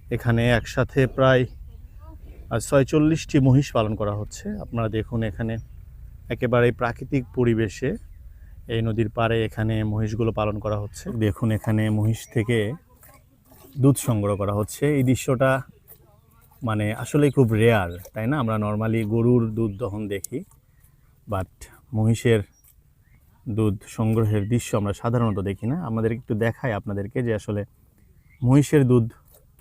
এখানে একসাথে প্রায় ৪৬টি মহিষ পালন করা হচ্ছে। আপনারা দেখুন এখানে একেবারে প্রাকৃতিক পরিবেশে এই নদীর পাড়ে এখানে মহিষগুলো পালন করা হচ্ছে। দেখুন এখানে মহিষ থেকে দুধ সংগ্রহ করা হচ্ছে। এই দৃশ্যটা মানে আসলেই খুব রেয়ার, তাই না? আমরা নর্মালি গরুর দুধ দহন দেখি, বাট মহিষের দুধ সংগ্রহের দৃশ্য আমরা সাধারণত দেখি না। আমাদের একটু দেখাই আপনাদেরকে যে আসলে মহিষের দুধ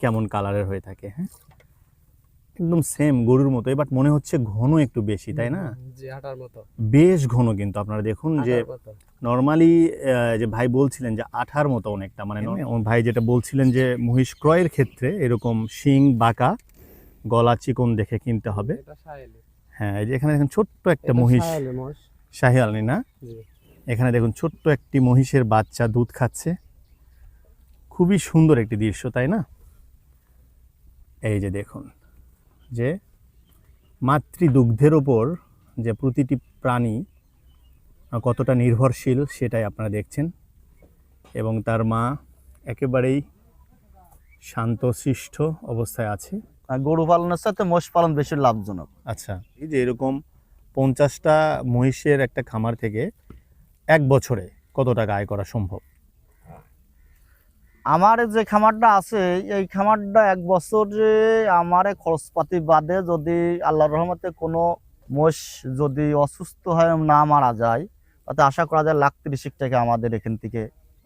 কেমন কালারের হয়ে থাকে। হ্যাঁ, একদম সেম গরুর মতোই, বাট মনে হচ্ছে ঘন একটু বেশি, তাই না? বেশ ঘন, কিন্তু আপনারা দেখুন যে নর্মালি যে ভাই বলছিলেন যে আঠার মতো অনেকটা, মানে ভাই যেটা বলছিলেন যে মহিষ ক্রয়ের ক্ষেত্রে এরকম শিং বাঁকা, গলা চিকন দেখে কিনতে হবে। হ্যাঁ, এই যে এখানে দেখুন ছোট্ট একটা মহিষ, শাহিওয়াল না, এখানে দেখুন ছোট্ট একটি মহিষের বাচ্চা দুধ খাচ্ছে। খুবই সুন্দর একটি দৃশ্য, তাই না? এই যে দেখুন যে মাতৃদুগ্ধের ওপর যে প্রতিটি প্রাণী কতটা নির্ভরশীল সেটাই আপনারা দেখছেন, এবং তার মা একেবারেই শান্তশিষ্ট অবস্থায় আছে। গরু পালনের সাথে মহিষ পালন বেশি লাভজনক। আচ্ছা, এই যে এরকম 50টা মহিষের একটা খামার থেকে এক বছরে কত টাকা আয় করা সম্ভব? আমার যে খামারটা আছে এই খামারটা এক বছরে আমার খরচপাতি বাদে যদি আল্লাহর রহমতে কোনো মোষ যদি অসুস্থ হয়ে না মারা যায়, তাতে আশা করা যায় 1,30,000 টাকা আমাদের এখান থেকে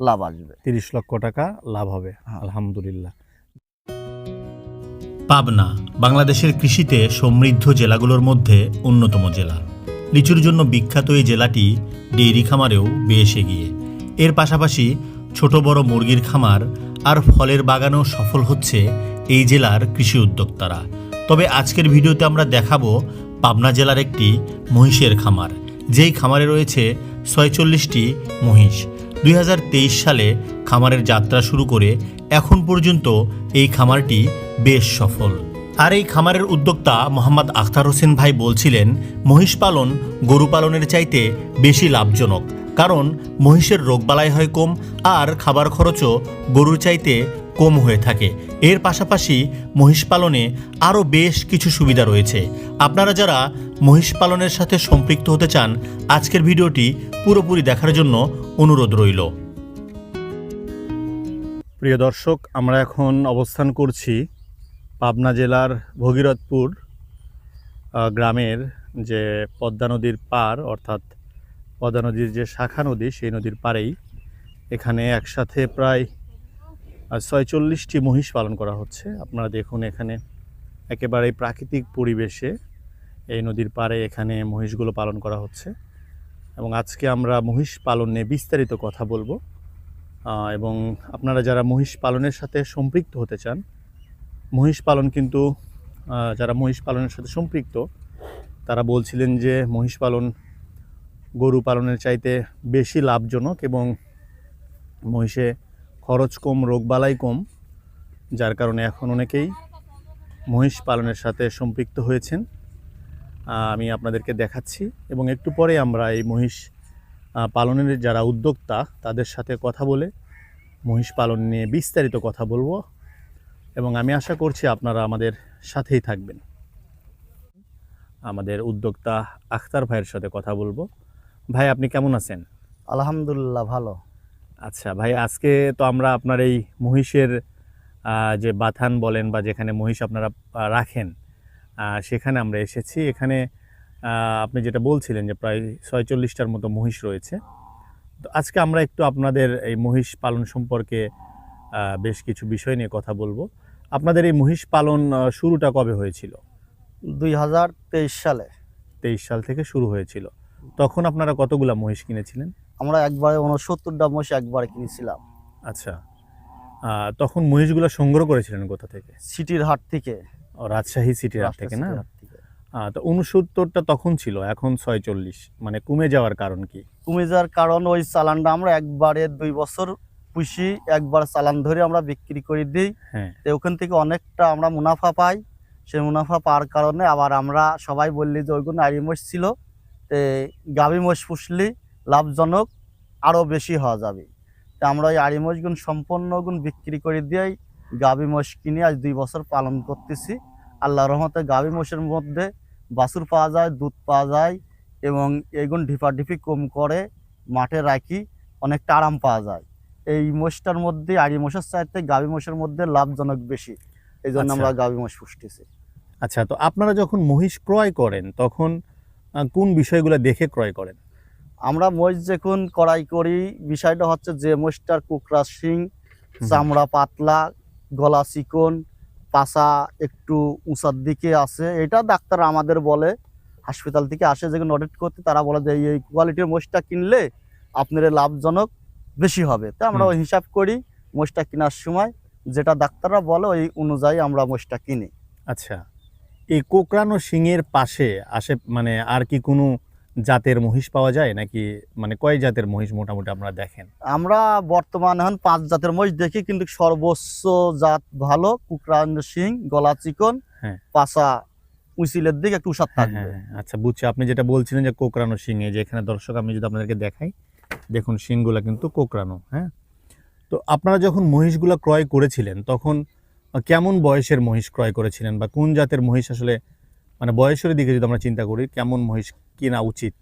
লাভ আসবে। 30 লক্ষ টাকা লাভ হবে, আলহামদুলিল্লাহ। পাবনা বাংলাদেশের কৃষিতে সমৃদ্ধ জেলাগুলোর মধ্যে অন্যতম জেলা। লিচুর জন্য বিখ্যাত এই জেলাটি ডেইরি খামারেও বেশ এগিয়ে। এর পাশাপাশি ছোট বড় মুরগির খামার আর ফলের বাগানেও সফল হচ্ছে এই জেলার কৃষি উদ্যোক্তারা। তবে আজকের ভিডিওতে আমরা দেখাবো পাবনা জেলার একটি মহিষের খামার, যেই খামারে রয়েছে ৪৬টি মহিষ। ২০২৩ সালে খামারের যাত্রা শুরু করে এখন পর্যন্ত এই খামারটি বেশ সফল। আর এই খামারের উদ্যোক্তা মোহাম্মদ আখতার হোসেন ভাই বলছিলেন, মহিষ পালন গরু পালনের চাইতে বেশি লাভজনক, কারণ মহিষের রোগবালাই হয় কম আর খাবার খরচও গরুর চাইতে কম হয়ে থাকে। এর পাশাপাশি মহিষ পালনে আরও বেশ কিছু সুবিধা রয়েছে। আপনারা যারা মহিষ পালনের সাথে সম্পৃক্ত হতে চান, আজকের ভিডিওটি পুরোপুরি দেখার জন্য অনুরোধ রইল। প্রিয় দর্শক, আমরা এখন অবস্থান করছি পাবনা জেলার ভগীরথপুর গ্রামের যে পদ্মা নদীর পাড়, অর্থাৎ পদ্মা নদীর যে শাখা নদী, সেই নদীর পাড়েই এখানে একসাথে প্রায় ৪৬টি মহিষ পালন করা হচ্ছে। আপনারা দেখুন এখানে একেবারে প্রাকৃতিক পরিবেশে এই নদীর পাড়ে এখানে মহিষগুলো পালন করা হচ্ছে, এবং আজকে আমরা মহিষ পালন নিয়ে বিস্তারিত কথা বলবো। এবং আপনারা যারা মহিষ পালনের সাথে সম্পৃক্ত হতে চান, মহিষ পালন কিন্তু যারা মহিষ পালনের সাথে সম্পৃক্ত তারা বলছিলেন যে মহিষ পালন গরু পালনের চাইতে বেশি লাভজনক, এবং মহিষে খরচ কম, রোগবালাই কম, যার কারণে এখন অনেকেই মহিষ পালনের সাথে সম্পৃক্ত হয়েছেন। আমি আপনাদেরকে দেখাচ্ছি, এবং একটু পরে আমরা এই মহিষ পালনের যারা উদ্যোক্তা তাদের সাথে কথা বলে মহিষ পালন নিয়ে বিস্তারিত কথা বলবো, এবং আমি আশা করছি আপনারা আমাদের সাথেই থাকবেন। আমাদের উদ্যোক্তা আখতার ভাইয়ের সাথে কথা বলবো। ভাই, আপনি কেমন আছেন? আলহামদুলিল্লাহ, ভালো। আচ্ছা ভাই, আজকে তো আমরা আপনার এই মহিষের যে বাথান বলেন বা যেখানে মহিষ আপনারা রাখেন, সেখানে আমরা এসেছি। এখানে আপনি যেটা বলছিলেন যে প্রায় ৪৬টার মতো মহিষ রয়েছে। তো আজকে আমরা একটু আপনাদের এই মহিষ পালন সম্পর্কে বেশ কিছু বিষয় নিয়ে কথা বলবো। আপনাদের এই মহিষ পালন শুরুটা কবে হয়েছিল? ২০২৩ সালে। ২৩ সাল থেকে শুরু হয়েছিল। তখন আপনারা কতগুলা মহিষ কিনেছিলেন? আমরা একবারে ৬৯টা মহিষ একবারে কিনেছিলাম। আচ্ছা, তখন মহিষগুলো সংগ্রহ করেছিলেন কোথা থেকে? সিটির হাট থেকে। ও, রাজশাহী সিটির হাট থেকে না? তো ৬৯টা তখন ছিল, এখন ৪৬, মানে কমে যাওয়ার কারণ কি? কমে যাওয়ার কারণ ওই চালানটা আমরা একবারে ২ বছর পুষি, একবার চালান ধরে আমরা বিক্রি করে দিই। হ্যাঁ, তো ওখান থেকে অনেকটা আমরা মুনাফা পাই। সেই মুনাফা পাওয়ার কারণে আবার আমরা সবাই বললি যে ওইগুলো আড়ি মোষ ছিল, তো গাভী মোষ পুষলি লাভজনক আরও বেশি হওয়া যাবে। তো আমরা ওই আড়ি মোষগুণ সম্পূর্ণ গুণ বিক্রি করে দিয়েই গাভী মোষ কিনে আজ 2 বছর পালন করতেছি। আল্লাহর রহমতে গাভী মোষের মধ্যে বাছুর পাওয়া যায়, দুধ পাওয়া যায় এবং এইগুন ঢিপাঢিপি কম করে মাঠে রাখি, অনেকটা আরাম পাওয়া যায়। এই মোষটার মধ্যে আড়ি মোষের চাইতে গাভী মোষের মধ্যে লাভজনক বেশি, এই জন্য আচ্ছা। আমরা গাভী মোষ পুষতেছি। আচ্ছা, তো আপনারা যখন মহিষ ক্রয় করেন তখন কোন বিষয়গুলো দেখে ক্রয় করেন? আমরা মোষ যখন ক্রয় করি, বিষয়টা হচ্ছে যে মোষটার কুকরা শিং, চামড়া পাতলা, গলা চিকন, পাছা একটু উঁচার দিকে আছে, এটা ডাক্তার আমাদের বলে, হাসপাতাল থেকে আসে যেগুলো অডিট করতে, তারা বলে যে এই কোয়ালিটির মোষটা কিনলে আপনার লাভজনক বেশি হবে। তো আমরা ওই হিসাব করি, মোষটা কেনার সময় যেটা ডাক্তাররা বলে ওই অনুযায়ী আমরা মোষটা কিনি। আচ্ছা, এই কোকড়ানো শিংয়ের পাশে মানে আর কি কোনো জাতের মহিষ পাওয়া যায় নাকি, মানে কয় জাতের মহিষ মোটামুটি আপনারা দেখেন? আমরা বর্তমানে এখন 5 জাতের মহিষ দেখি, কিন্তু সর্বোচ্চ জাত ভালো কুকরানো শিং, গলা চিকন, হ্যাঁ। পাছা উঁচিলের দিকে একটু উষার হ্যাঁ, থাকবে। হ্যাঁ, আচ্ছা বুঝছি। আপনি যেটা বলছিলেন যে কোকড়ানো শিং, এই যে এখানে দর্শক আমি যদি আপনাদেরকে দেখাই, দেখুন শিংগুলা কিন্তু কোকড়ানো। হ্যাঁ, তো আপনারা যখন মহিষগুলা ক্রয় করেছিলেন তখন কেমন বয়সের মহিষ ক্রয় করেছিলেন, বা কোন জাতের মহিষ আসলে, মানে বয়সের দিকে যদি আমরা চিন্তা করি কেমন মহিষ কিনা উচিত?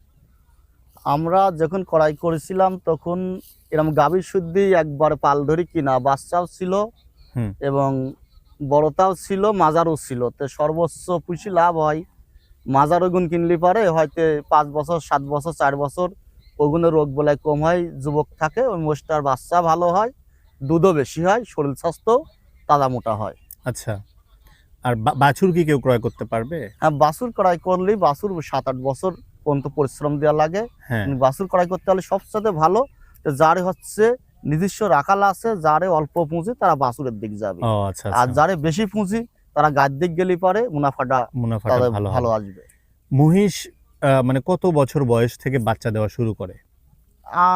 আমরা যখন ক্রয় করেছিলাম তখন এরকম গাভীর শুদ্ধি একবার পাল ধরি কিনা, বাচ্চাও ছিল হুম। এবং বড়তাও ছিল, মাজারও ছিল। তো সর্বোচ্চ পুষি লাভ হয় মাজার ওগুন কিনলে পারে হয়তো 5 বছর 7 বছর 4 বছর ওগুনের রোগ বলায় কম হয়, যুবক থাকে, ওই মোষটার বাচ্চা ভালো হয়, দুধও বেশি হয়, শরীর স্বাস্থ্য তাজা মোটা হয়। আচ্ছা, আর বাছুর কি কেউ ক্রয় করতে পারবে? হ্যাঁ, বাছুর ক্রয় করলে বাছুর 7-8 বছর পর্যন্ত পরিশ্রম দেওয়া লাগে। হ্যাঁ। বাছুর ক্রয় করতে হলে সবচেয়ে ভালো যারে হচ্ছে নিজস্ব রাখাল আছে, যারে অল্প পুঁজি তারা বাছুরের দিক যাবে। ও আচ্ছা, আর আচ্ছা। যারে বেশি পুঁজি তারা গাছ দিক গেলে পারে মুনাফাটা তাদের ভালো ভালো হবে। আসবে। মহিষ মানে কত বছর বয়স থেকে বাচ্চা দেওয়া শুরু করে?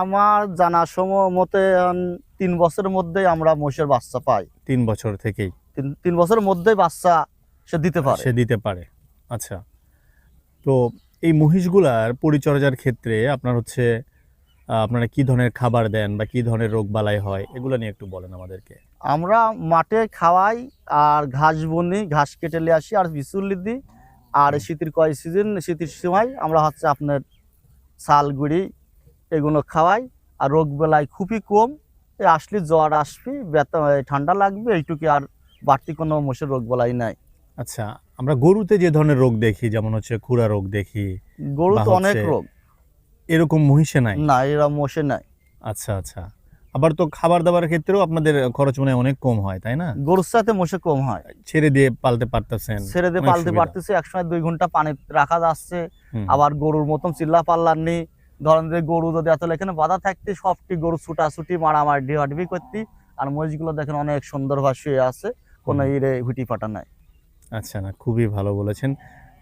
আমার জানা মতে 3 বছরের মধ্যেই আমরা মহিষের বাচ্চা পাই। 3 বছর থেকেই 3 বছরের মধ্যেই বাচ্চা সে দিতে পারে। সে দিতে পারে। আচ্ছা, তো এই মহিষগুলার পরিচর্যার ক্ষেত্রে আপনার হচ্ছে আপনারা কি ধরনের খাবার দেন বা কি ধরনের রোগ বালাই হয় এগুলো নিয়ে একটু বলেন আমাদেরকে। আমরা মাঠে খাওয়াই আর ঘাস বনি, ঘাস কেটে নিয়ে আসি আর বিচুলি দিই। আর শীতের শীতের সময় আমরা হচ্ছে আপনার চাল গুঁড়ি এগুলো খাওয়াই। আর রোগ বেলায় খুবই কম, এই আসলে জ্বর আসবি, ঠান্ডা লাগবে এইটুকু, আর বাড়তি কোনো মোষের রোগ বেলায় নাই। আচ্ছা, আমরা গরুতে যে ধরনের রোগ দেখি, যেমন হচ্ছে খুরা রোগ দেখি, গরু বা তো অনেক হচ্ছে রোগ, এরকম মহিষে নাই? না এরা মোষে নাই। আচ্ছা, আচ্ছা। আবার তো খাবার দাবারের ক্ষেত্রেও আপনাদের খরচ মনে হয় অনেক কম হয়, তাই না? গরুর সাথে মোষে কম হয়, ছেড়ে দিয়ে পালতে পারতেছেন, ছেড়ে দিয়ে অনেক পালতে সুবিধা। পারতেছে, একসময় 2 ঘন্টা পানি রাখা যাচ্ছে। হুম। আবার গরুর মতন চিল্লা পাল্লার নেই, ধরেন যে গরু যদি এত এখানে বাধা থাকতে সবটি গরু ছুটাছুটি মারামারি ঢিবাঢিবি করতি। আর মহিষগুলো দেখেন অনেক সুন্দরভাবে শুয়ে আছে, কোনো ইরে হুটি ফাটা নাই। আচ্ছা, না খুবই ভালো বলেছেন।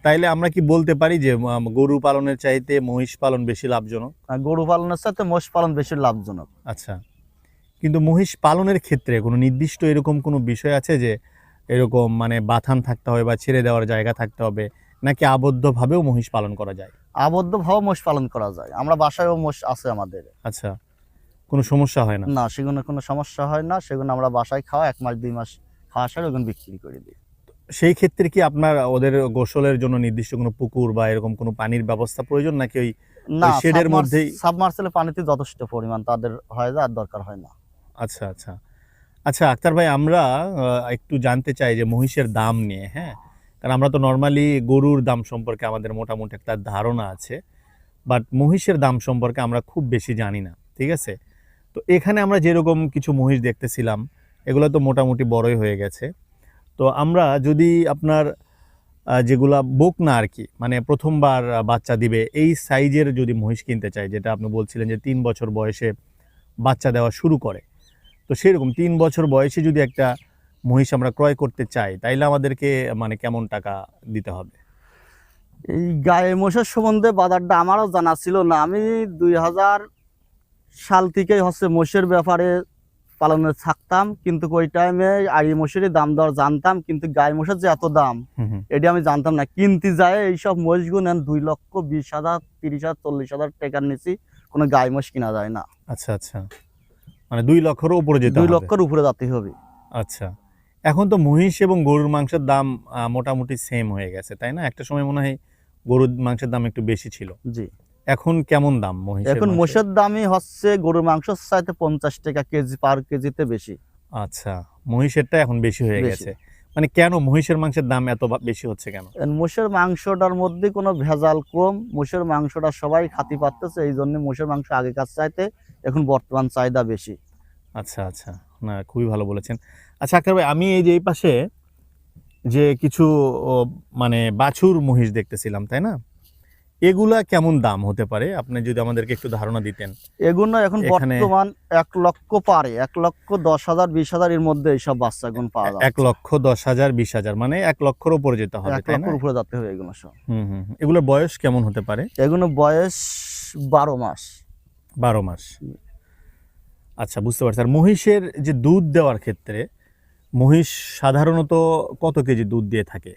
তাইলে আমরা কি বলতে পারি যে গরু পালনের চাইতে মহিষ পালন বেশি লাভজনক? আর গরু পালনের সাথে মোষ পালন বেশি লাভজনক। আচ্ছা, কিন্তু মহিষ পালনের ক্ষেত্রে কোনো নির্দিষ্ট এরকম কোনো বিষয় আছে যে এরকম মানে বাথান থাকতে হবে বা ছেড়ে দেওয়ার জায়গা থাকতে হবে, নাকি আবদ্ধভাবেও মহিষ পালন করা যায়? আবদ্ধভাবে মোষ পালন করা যায়, আমরা বাসায়ও মোষ আছে আমাদের। আচ্ছা, কোনো সমস্যা হয় না? না, সেগুলো কোনো সমস্যা হয় না, সেগুলো আমরা বাসায় খাওয়া 1 মাস 2 মাস খাওয়া সারে ওগুলো বিক্রি করে দিই। সেই ক্ষেত্রে কি আপনার ওদের গোসলের জন্য নির্দিষ্ট কোনো পুকুর বা এরকম কোনো পানির ব্যবস্থা প্রয়োজন, নাকি ওই না, শেডের মধ্যেই? সাবমার্সেলে পানিতে যথেষ্ট পরিমাণ তাদের হয়ে যায়, আর দরকার হয় না। আচ্ছা, আচ্ছা। আচ্ছা আক্তার ভাই, আমরা একটু জানতে চাই যে মহিষের দাম নিয়ে। হ্যাঁ, কারণ আমরা তো নর্মালি গরুর দাম সম্পর্কে আমাদের মোটামুটি একটা ধারণা আছে, বাট মহিষের দাম সম্পর্কে আমরা খুব বেশি জানি না। ঠিক আছে, তো এখানে আমরা যেরকম কিছু মহিষ দেখতেছিলাম এগুলো তো মোটামুটি বড়ই হয়ে গেছে। তো আমরা যদি আপনার যেগুলা বকনা আর কি, মানে প্রথমবার বাচ্চা দিবে এই সাইজের যদি মহিষ কিনতে চাই, যেটা আপনি বলছিলেন যে 3 বছর বয়সে বাচ্চা দেওয়া শুরু করে, তো সেরকম 3 বছর বয়সে যদি একটা মহিষ আমরা ক্রয় করতে চাই তাইলে আমাদেরকে মানে কেমন টাকা দিতে হবে? এই গায়ে মোষের সম্বন্ধে বাজারটা আমারও জানা ছিল না। আমি 2000 সাল থেকেই হচ্ছে মোষের ব্যাপারে পালনে থাকতাম, কিন্তু ওই টাইমে আড়ি মোষেরই দাম দর জানতাম, কিন্তু গায়ে মোষের যে এত দাম এটি আমি জানতাম না। কিনতে যায় এইসব মহিষগুলো নেন 2,20,000, 30,000, 40,000 টাকার নিচে কোনো গায়ে মোষ কিনা যায় না। আচ্ছা, আচ্ছা, মানে 2 লক্ষের উপরে যেতে 2 হবে? লক্ষের উপরে যেতে হবে। আচ্ছা, এখন তো মহিষ এবং গরুর মাংসের দাম মোটামুটি সেম হয়ে গেছে, তাই না? একটা সময় মনে হয় গরুর মাংসের দাম একটু বেশি ছিল। জি, এখন কেমন দাম মহিষের এখন মাংসের? মোষের দামই হচ্ছে গরুর মাংসের চাইতে 50 টাকা কেজি, পার কেজিতে বেশি। আচ্ছা, মহিষেরটা এখন বেশি হয়ে বেশি। গেছে। মানে কেন মহিষের মাংসের দাম এত বেশি হচ্ছে কেন? মোষের মাংসটার মধ্যে কোনো ভেজাল কম, মোষের মাংসটা সবাই খাতি পারতেছে, এই জন্য মোষের মাংস আগেকার চাইতে এখন বর্তমান চাহিদা বেশি। আচ্ছা আচ্ছা, না খুবই ভালো বলেছেন। আচ্ছা আক্তার ভাই, আমি এই যে এই পাশে যে কিছু ও, মানে বাছুর মহিষ দেখতেছিলাম, তাই না? এগুলা কেমন দাম হতে পারে আপনি যদি আমাদেরকে একটু ধারণা দিতেন। এগুলো এখন এখানে- বর্তমান 1 লক্ষ পারে, 1,10,000 20,000 এর মধ্যে এইসব বাচ্চা এখন পাওয়া যায়। 1,10,000 20,000 মানে 1 লক্ষের উপরে যেতে হবে, 1 তাই না? লক্ষের উপরে যেতে হবে এগুলো সব। এগুলোর বয়স কেমন হতে পারে? এগুলো বয়স 12 মাস। 12 মাস। আচ্ছা, বুঝতে পারছি। আর মহিষের যে দুধ দেওয়ার ক্ষেত্রে মহিষ সাধারণত কত কেজি দুধ দিয়ে থাকে?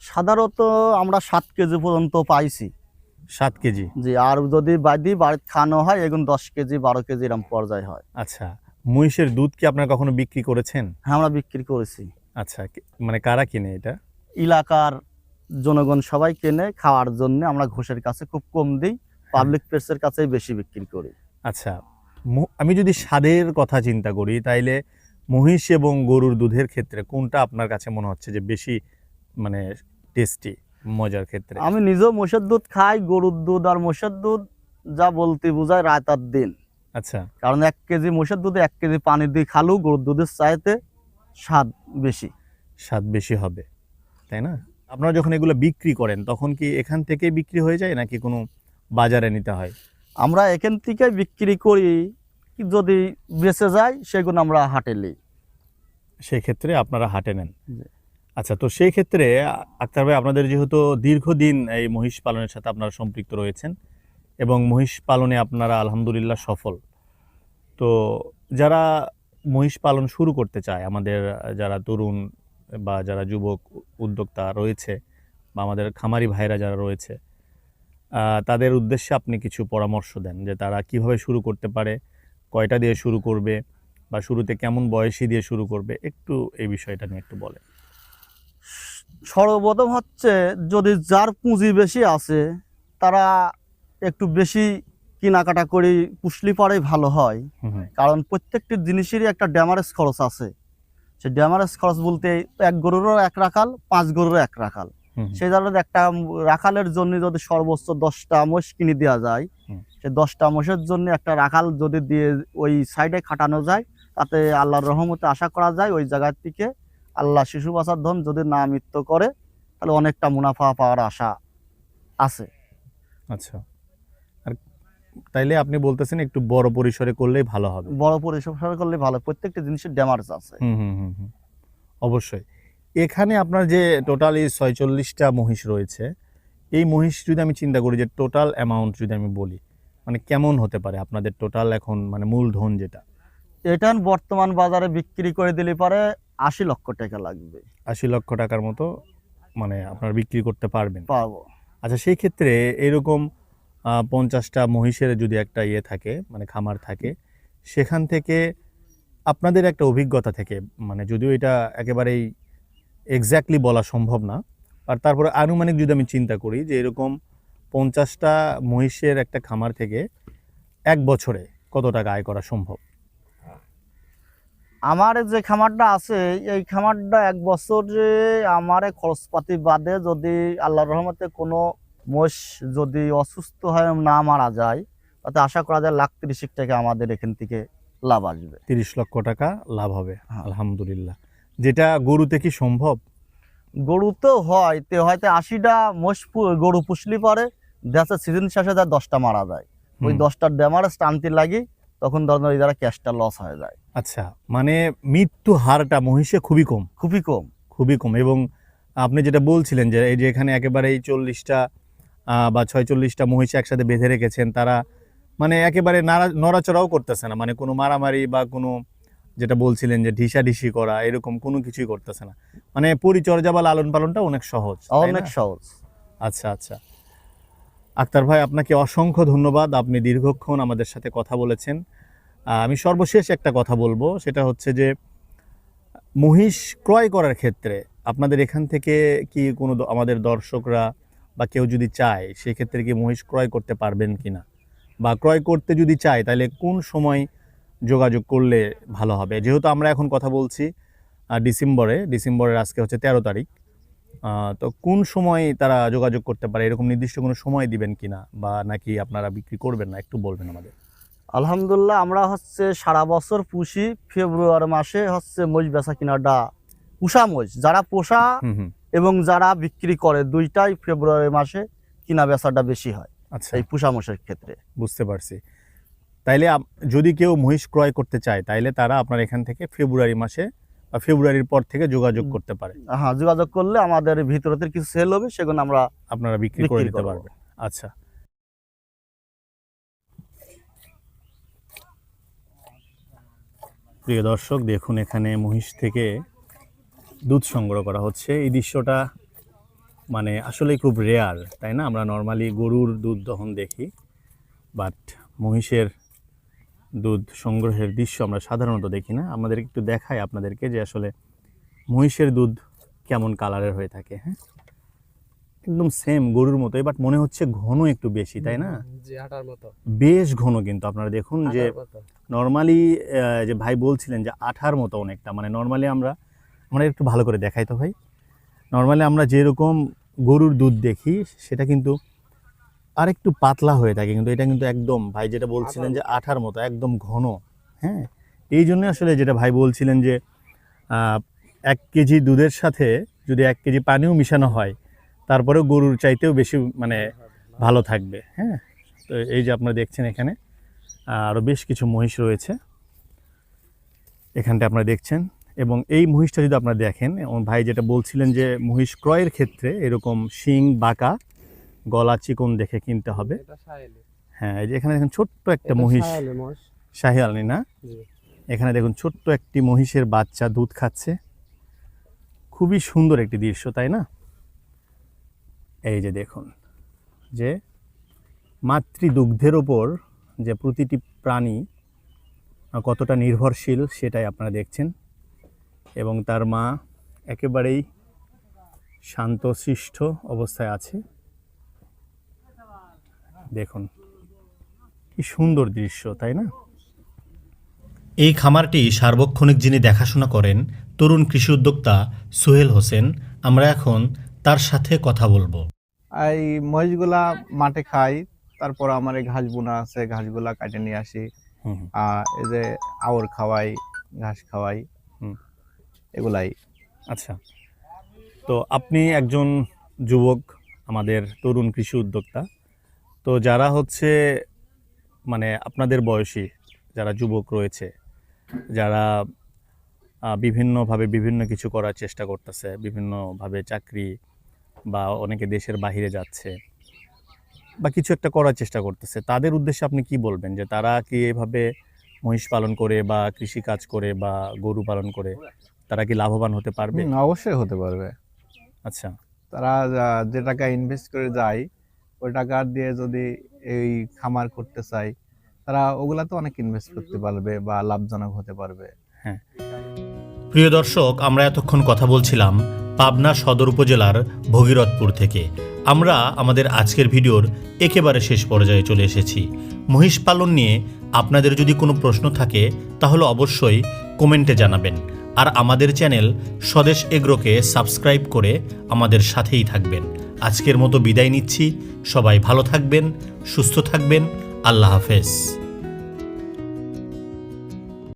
সাধারণত আমরা 7 কেজি পর্যন্ত পাইছি। 7 কেজি। জি, আর যদি বাড়িতে খাওয়ানো হয় এগুলো 10 কেজি 12 কেজি এরকম পর্যায়ে হয়। আচ্ছা, মহিষের দুধ কি আপনারা কখনো বিক্রি করেছেন? হ্যাঁ, আমরা বিক্রি করেছি। আচ্ছা, মানে কারা কিনে এটা? এলাকার জনগণ সবাই কেনে খাওয়ার জন্য। আমরা ঘোষের কাছে খুব কম দিই, পাবলিক প্লেসের কাছেই বেশি বিক্রি করি। আচ্ছা, আমি যদি স্বাদের কথা চিন্তা করি তাইলে মহিষ এবং গরুর দুধের ক্ষেত্রে কোনটা আপনার কাছে মনে হচ্ছে যে বেশি মানে টেস্টি, মজার ক্ষেত্রে? আমি নিজেও মোষের দুধ খাই। গরুর দুধ আর মোষের দুধ যা বলতে বোঝায় রাত আর দিন। আচ্ছা, কারণ 1 কেজি মোষের দুধে 1 কেজি পানি দিয়ে খালু গরুর দুধের চাইতে স্বাদ বেশি। স্বাদ বেশি হবে, তাই না? আপনারা যখন এগুলো বিক্রি করেন তখন কি এখান থেকে বিক্রি হয়ে যায় নাকি কোনো বাজারে নিতে হয়? আমরা এখান থেকে বিক্রি করি, যদি বেঁচে যায় সেগুলো আমরা হাটে নিই। সেই ক্ষেত্রে আপনারা হাটে নেন। জি। আচ্ছা, তো সেই ক্ষেত্রে আক্তার ভাই, আপনাদের যেহেতু দীর্ঘদিন এই মহিষ পালনের সাথে আপনারা সম্পৃক্ত রয়েছেন এবং মহিষ পালনে আপনারা আলহামদুলিল্লাহ সফল, তো যারা মহিষ পালন শুরু করতে চায়, আমাদের যারা তরুণ বা যারা যুবক উদ্যোক্তা রয়েছে বা আমাদের খামারি ভাইরা যারা রয়েছে, তাদের উদ্দেশ্যে আপনি কিছু পরামর্শ দেন যে তারা কিভাবে শুরু করতে পারে, কয়টা দিয়ে শুরু করবে বা শুরুতে কেমন বয়সী দিয়ে শুরু করবে, একটু এই বিষয়টা নিয়ে একটু বলেন। সর্বপ্রথম হচ্ছে, যদি যার পুঁজি বেশি আছে তারা একটু বেশি কেনাকাটা করে পুষলি পরে ভালো হয়। হুম হুম, কারণ প্রত্যেকটি জিনিসেরই একটা ড্যামারেজ খরচ আছে। সে ড্যামারেজ খরচ বলতে 1 গরুরও 1 রাখাল, 5 গরুরও 1 রাখাল। হুম হুম, সেই ধরনের একটা রাখালের জন্য যদি সর্বোচ্চ 10টা মোষ কিনে দেওয়া যায়, হুম। সে 10টা মোষের জন্য একটা রাখাল যদি দিয়ে ওই সাইডে খাটানো যায়, তাতে আল্লাহর রহমতে আশা করা যায় ওই জায়গার থেকে আল্লাহ শিশু বাছার ধন যদি না মৃত্যু করে তাহলে অনেকটা মুনাফা পাওয়ার আশা আছে। আচ্ছা, আর তাইলে আপনি বলতেছেন একটু বড় পরিসরে করলেই ভালো হবে? বড় পরিসর করলে ভালো, প্রত্যেকটা জিনিসের ড্যামারেজ আছে। হুম হুম হুম হুম, অবশ্যই। এখানে আপনার যে টোটালি 46টা মহিষ রয়েছে, এই মহিষ যদি আমি চিন্তা করি যে টোটাল অ্যামাউন্ট যদি আমি বলি, মানে কেমন হতে পারে আপনাদের টোটাল এখন মানে মূলধন যেটা? এটা বর্তমান বাজারে বিক্রি করে দিলে পরে 80 লক্ষ টাকা লাগবে। 80 লক্ষ টাকার মতো মানে আপনারা বিক্রি করতে পারবেন? পারবো। আচ্ছা, সেই ক্ষেত্রে এরকম 50টা মহিষের যদি একটা ইয়ে থাকে, মানে খামার থাকে, সেখান থেকে আপনাদের একটা অভিজ্ঞতা থেকে, মানে যদিও এটা একেবারেই এক্স্যাক্টলি বলা সম্ভব না, আর তারপরে আনুমানিক যদি আমি চিন্তা করি যে এরকম 50টা মহিষের একটা খামার থেকে 1 বছরে কত টাকা আয় করা সম্ভব? আমার যে খামারটা আছে এই খামারটা 1 বছরে আমার খরচপাতি বাদে যদি আল্লাহর রহমতে কোনো মোষ যদি অসুস্থ হয় না মারা যায়, তাতে আশা করা যায় 1,30,000 টাকা আমাদের এখান থেকে লাভ আসবে। 30 লক্ষ টাকা লাভ হবে, হ্যাঁ। আলহামদুলিল্লাহ। যেটা গরুতে কি সম্ভব? গরু তো হয়তো 80টা মোষ গরু পুষলি পরে দেখা সিজন শেষে যায় 10টা মারা যায়। ওই হুম। 10টার ড্যামারেজ টানতে লাগি, তখন ধরেন এই দ্বারা ক্যাশটা লস হয়ে যায়। আচ্ছা, মানে মৃত্যু হারটা মহিষে খুবই কম? খুবই কম। খুবই কম। এবং আপনি যেটা বলছিলেন যে এই যে এখানে একেবারেই 40টা বা 46টা মহিষ একসাথে বেঁধে রেখেছেন, তারা মানে একেবারে নড়াচড়াও করতেছে না, মানে কোনো মারামারি বা কোনো যেটা বলছিলেন যে ঢিসাঢিসি করা, এরকম কোনো কিছুই করতেছে না, মানে পরিচর্যা বা লালন পালনটা অনেক সহজ, তাই না? অনেক সহজ। আচ্ছা আচ্ছা, আক্তার ভাই আপনাকে অসংখ্য ধন্যবাদ, আপনি দীর্ঘক্ষণ আমাদের সাথে কথা বলেছেন। আমি সর্বশেষ একটা কথা বলবো, সেটা হচ্ছে যে মহিষ ক্রয় করার ক্ষেত্রে আপনাদের এখান থেকে কি কোনো আমাদের দর্শকরা বা কেউ যদি চায় সেক্ষেত্রে কি মহিষ ক্রয় করতে পারবেন কিনা, বা ক্রয় করতে যদি চায় তাহলে কোন সময় যোগাযোগ করলে ভালো হবে? যেহেতু আমরা এখন কথা বলছি ডিসেম্বরের আজকে হচ্ছে 13 তারিখ, তো কোন সময় তারা যোগাযোগ করতে পারে, এরকম নির্দিষ্ট কোনো সময় দিবেন কিনা, বা নাকি আপনারা বিক্রি করবেন না, একটু বলবেন আমাদের। আলহামদুলিল্লাহ, আমরা হচ্ছে সারা বছর পুষি। ফেব্রুয়ারি মাসে হচ্ছে মহিষ বেচা কিনাটা, পুষা মহিষ যারা পোষা এবং যারা বিক্রি করে দুইটাই ফেব্রুয়ারি মাসে কিনা বেচাটা বেশি হয়। আচ্ছা, এই পুষা মহিষের ক্ষেত্রে বুঝতে পারছি। তাইলে যদি কেউ মহিষ ক্রয় করতে চায় তাইলে তারা আপনার এখান থেকে ফেব্রুয়ারি মাসে বা ফেব্রুয়ারির পর থেকে যোগাযোগ করতে পারে। হ্যাঁ, যোগাযোগ করলে আমাদের ভিতরে কিছু সেল হবে, সেগুলো আমরা আপনারা বিক্রি করে নিতে পারবেন। আচ্ছা, প্রিয় দর্শক দেখুন, এখানে মহিষ থেকে দুধ সংগ্রহ করা হচ্ছে। এই দৃশ্যটা মানে আসলে খুব রেয়ার, তাই না? আমরা নর্মালি গরুর দুধ দহন দেখি, বাট মহিষের দুধ সংগ্রহের দৃশ্য আমরা সাধারণত দেখি না। আমাদের একটু দেখাই আপনাদেরকে যে আসলে মহিষের দুধ কেমন কালারের হয়ে থাকে। হ্যাঁ, একদম সেম গরুর মতো, বাট মনে হচ্ছে ঘন একটু বেশি, তাই না? বেশ ঘন, কিন্তু আপনারা দেখুন যে নর্মালি যে ভাই বলছিলেন যে আঠার মতো অনেকটা, মানে নর্মালি আমরা একটু ভালো করে দেখাই তো ভাই। নর্মালি আমরা যেরকম গরুর দুধ দেখি সেটা কিন্তু আর একটু পাতলা হয়ে থাকে, কিন্তু এটা কিন্তু একদম ভাই যেটা বলছিলেন যে আঠার মতো একদম ঘন। হ্যাঁ, এই জন্য আসলে যেটা ভাই বলছিলেন যে 1 কেজি দুধের সাথে যদি 1 কেজি পানিও মিশানো হয় তারপরেও গরুর চাইতেও বেশি মানে ভালো থাকবে। হ্যাঁ, তো এই যে আপনারা দেখছেন এখানে আরও বেশ কিছু মহিষ রয়েছে এখানটা আপনারা দেখছেন। এবং এই মহিষটা যদি আপনারা দেখেন, ভাই যেটা বলছিলেন যে মহিষ ক্রয়ের ক্ষেত্রে এরকম শিং বাঁকা, গলা চিকন দেখে কিনতে হবে। হ্যাঁ, এই যে এখানে দেখেন ছোট্ট একটা মহিষ, শাহিওয়াল না, এখানে দেখুন ছোট্ট একটি মহিষের বাচ্চা দুধ খাচ্ছে। খুবই সুন্দর একটি দৃশ্য, তাই না? এই যে দেখুন যে মাতৃদুগ্ধের ওপর যে প্রতিটি প্রাণী কতটা নির্ভরশীল সেটাই আপনারা দেখছেন। এবং তার মা একেবারেই শান্তশিষ্ট অবস্থায় আছে। দেখুন কি সুন্দর দৃশ্য, তাই না? এই খামারটি সার্বক্ষণিক যিনি দেখাশোনা করেন তরুণ কৃষি উদ্যোক্তা সোহেল হোসেন। আমরা এখন তার সাথে কথা বলবো। এই মহিষগুলা মাঠে খাই, তারপর আমার এই ঘাস বোনা আছে, ঘাসগুলা কাটে নিয়ে আসি। এই যে আউর খাওয়াই, ঘাস খাওয়াই, এগুলাই। আচ্ছা, তো আপনি একজন যুবক, আমাদের তরুণ কৃষি উদ্যোক্তা, তো যারা হচ্ছে মানে আপনাদের বয়সী যারা যুবক রয়েছে, যারা বিভিন্নভাবে বিভিন্ন কিছু করার চেষ্টা করতেছে, বিভিন্নভাবে চাকরি বা অনেকে দেশের বাইরে যাচ্ছে বা কিছু একটা করার চেষ্টা করতেছে, তাদের উদ্দেশ্যে আপনি কি বলবেন? যে তারা কি এভাবে মহিষ পালন করে বা কৃষি কাজ করে বা গরু পালন করে তারা কি লাভবান হতে পারবে? অবশ্যই হতে পারবে। আচ্ছা, তারা যে টাকা ইনভেস্ট করে যায় ওই টাকা দিয়ে যদি এই খামার করতে চায়, তারা ওগুলাতে অনেক ইনভেস্ট করতে পারবে বা লাভজনক হতে পারবে। হ্যাঁ। প্রিয় দর্শক, আমরা এতক্ষণ কথা বলছিলাম পাবনা সদর উপজেলার ভগীরথপুর থেকে। আমরা আমাদের আজকের ভিডিওর একেবারে শেষ পর্যায়ে চলে এসেছি। মহিষ পালন নিয়ে আপনাদের যদি কোনো প্রশ্ন থাকে তাহলে অবশ্যই কমেন্টে জানাবেন। আর আমাদের চ্যানেল স্বদেশ এগ্রোকে সাবস্ক্রাইব করে আমাদের সাথেই থাকবেন। আজকের মতো বিদায় নিচ্ছি। সবাই ভালো থাকবেন, সুস্থ থাকবেন। আল্লাহ হাফেজ।